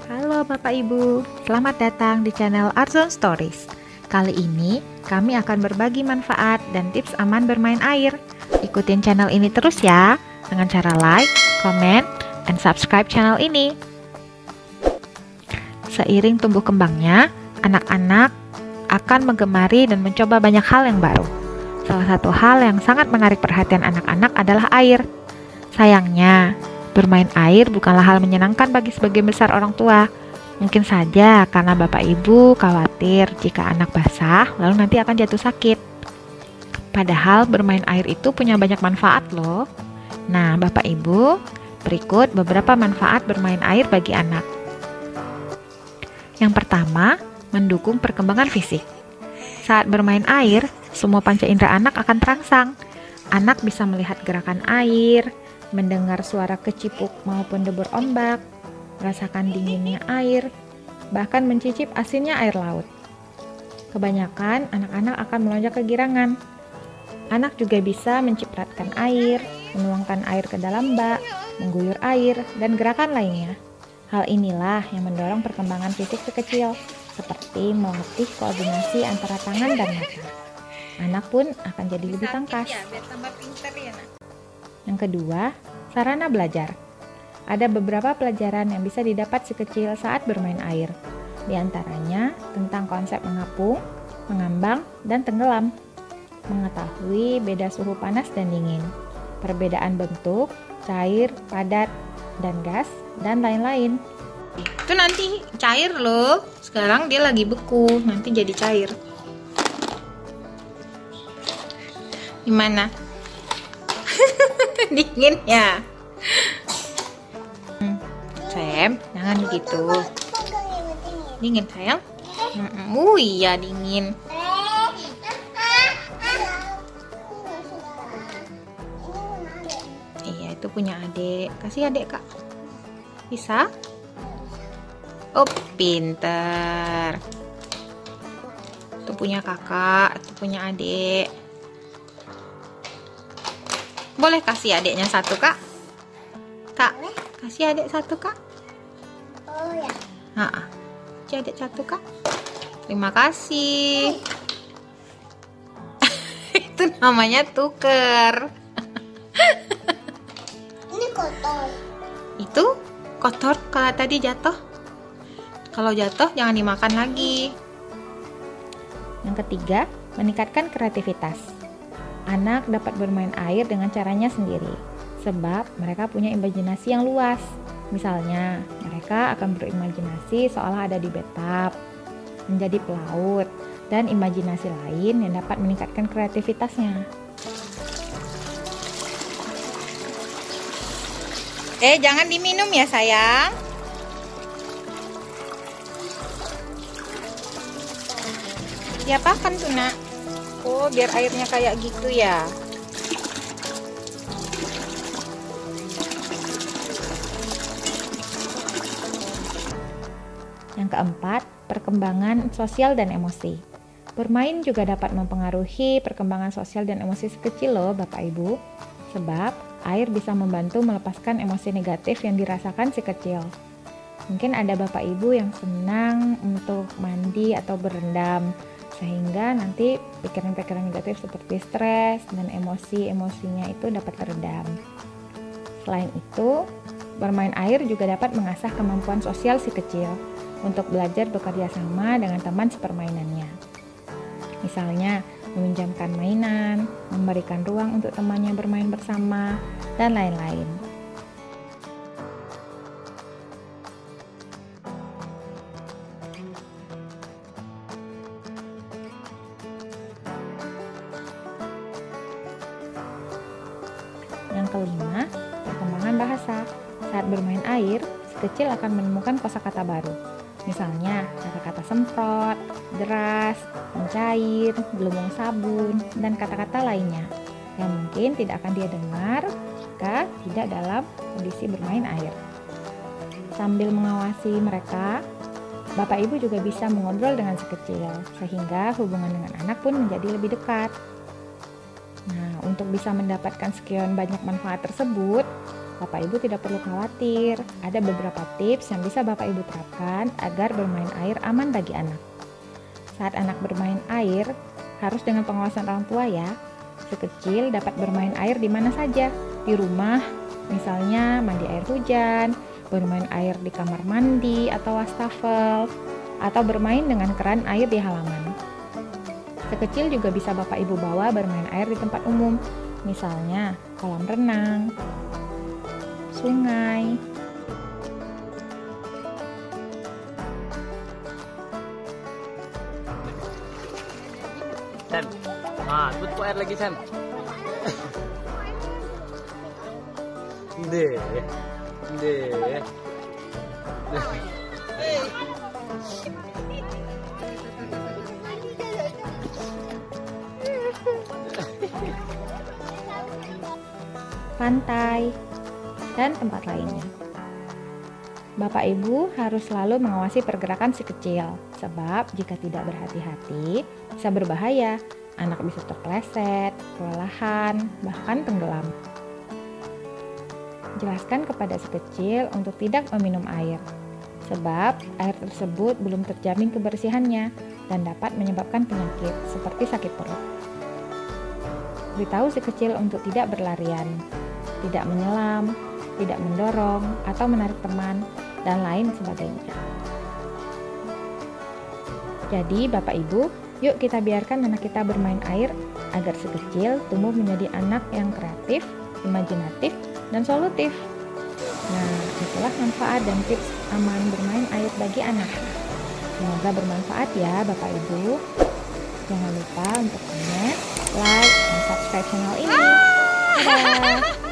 Halo Bapak Ibu, selamat datang di channel Artzone Stories. Kali ini kami akan berbagi manfaat dan tips aman bermain air. Ikutin channel ini terus ya, dengan cara like, comment, and subscribe channel ini. Seiring tumbuh kembangnya, anak-anak akan menggemari dan mencoba banyak hal yang baru. Salah satu hal yang sangat menarik perhatian anak-anak adalah air. Sayangnya, bermain air bukanlah hal menyenangkan bagi sebagian besar orang tua. Mungkin saja karena Bapak Ibu khawatir jika anak basah lalu nanti akan jatuh sakit. Padahal bermain air itu punya banyak manfaat loh. Nah, Bapak Ibu, berikut beberapa manfaat bermain air bagi anak. Yang pertama, mendukung perkembangan fisik. Saat bermain air, semua panca indera anak akan terangsang. Anak bisa melihat gerakan air, mendengar suara kecipuk maupun debur ombak, merasakan dinginnya air, bahkan mencicip asinnya air laut. Kebanyakan anak-anak akan melonjak kegirangan. Anak juga bisa mencipratkan air, menuangkan air ke dalam bak, mengguyur air, dan gerakan lainnya. Hal inilah yang mendorong perkembangan fisik si kecil, seperti melatih koordinasi antara tangan dan mata. Anak pun akan jadi lebih tangkas. Yang kedua, sarana belajar. Ada beberapa pelajaran yang bisa didapat si kecil saat bermain air. Di antaranya tentang konsep mengapung, mengambang, dan tenggelam. Mengetahui beda suhu panas dan dingin, perbedaan bentuk, cair, padat, dan gas, dan lain-lain. Itu nanti cair loh. Sekarang dia lagi beku, nanti jadi cair. Gimana? Dingin ya? Sam, jangan begitu. Dingin sayang? Iya dingin. Iya itu punya adik. Kasih adik kak. Bisa? Oh pinter. Itu punya kakak, itu punya adik. Boleh kasih adiknya satu kak? Kak, kasih adik satu kak? Oh ya. Kasih adik satu kak? Terima kasih. Itu namanya tuker. Ini kotor. Itu kotor kalau tadi jatuh. Kalau jatuh jangan dimakan lagi. Yang ketiga, meningkatkan kreativitas. Anak dapat bermain air dengan caranya sendiri, sebab mereka punya imajinasi yang luas. Misalnya, mereka akan berimajinasi seolah ada di bathtub, menjadi pelaut, dan imajinasi lain yang dapat meningkatkan kreativitasnya. Jangan diminum ya sayang. Diapakan tuh nak? Oh, biar airnya kayak gitu ya. Yang keempat, perkembangan sosial dan emosi. Bermain juga dapat mempengaruhi perkembangan sosial dan emosi si kecil loh Bapak Ibu. Sebab air bisa membantu melepaskan emosi negatif yang dirasakan si kecil. Mungkin ada Bapak Ibu yang senang untuk mandi atau berendam, sehingga nanti pikiran-pikiran negatif seperti stres dan emosi-emosinya itu dapat teredam. Selain itu, bermain air juga dapat mengasah kemampuan sosial si kecil untuk belajar bekerja sama dengan teman sepermainannya. Misalnya, meminjamkan mainan, memberikan ruang untuk temannya bermain bersama, dan lain-lain. Yang kelima, perkembangan bahasa. Saat bermain air, si kecil akan menemukan kosakata baru. Misalnya, kata-kata semprot, deras, mencair, gelembung sabun, dan kata-kata lainnya yang mungkin tidak akan dia dengar jika tidak dalam kondisi bermain air. Sambil mengawasi mereka, Bapak Ibu juga bisa mengobrol dengan si kecil, sehingga hubungan dengan anak pun menjadi lebih dekat. Nah, untuk bisa mendapatkan sekian banyak manfaat tersebut, Bapak Ibu tidak perlu khawatir. Ada beberapa tips yang bisa Bapak Ibu terapkan agar bermain air aman bagi anak. Saat anak bermain air, harus dengan pengawasan orang tua ya. Si kecil dapat bermain air di mana saja, di rumah, misalnya mandi air hujan, bermain air di kamar mandi atau wastafel, atau bermain dengan keran air di halaman. Si kecil juga bisa Bapak Ibu bawa bermain air di tempat umum, misalnya kolam renang, sungai. Sam, tutup air lagi Sam. Deh. Pantai, dan tempat lainnya. Bapak Ibu harus selalu mengawasi pergerakan si kecil, sebab jika tidak berhati-hati bisa berbahaya. Anak bisa terpeleset, kelelahan, bahkan tenggelam. Jelaskan kepada si kecil untuk tidak meminum air, sebab air tersebut belum terjamin kebersihannya dan dapat menyebabkan penyakit seperti sakit perut. Beritahu si kecil untuk tidak berlarian, tidak menyelam, tidak mendorong atau menarik teman, dan lain sebagainya. Jadi Bapak Ibu, yuk kita biarkan anak kita bermain air agar si kecil tumbuh menjadi anak yang kreatif, imajinatif, dan solutif. Nah, itulah manfaat dan tips aman bermain air bagi anak. Semoga bermanfaat ya Bapak Ibu. Jangan lupa untuk comment, like, dan subscribe channel ini. Dadah!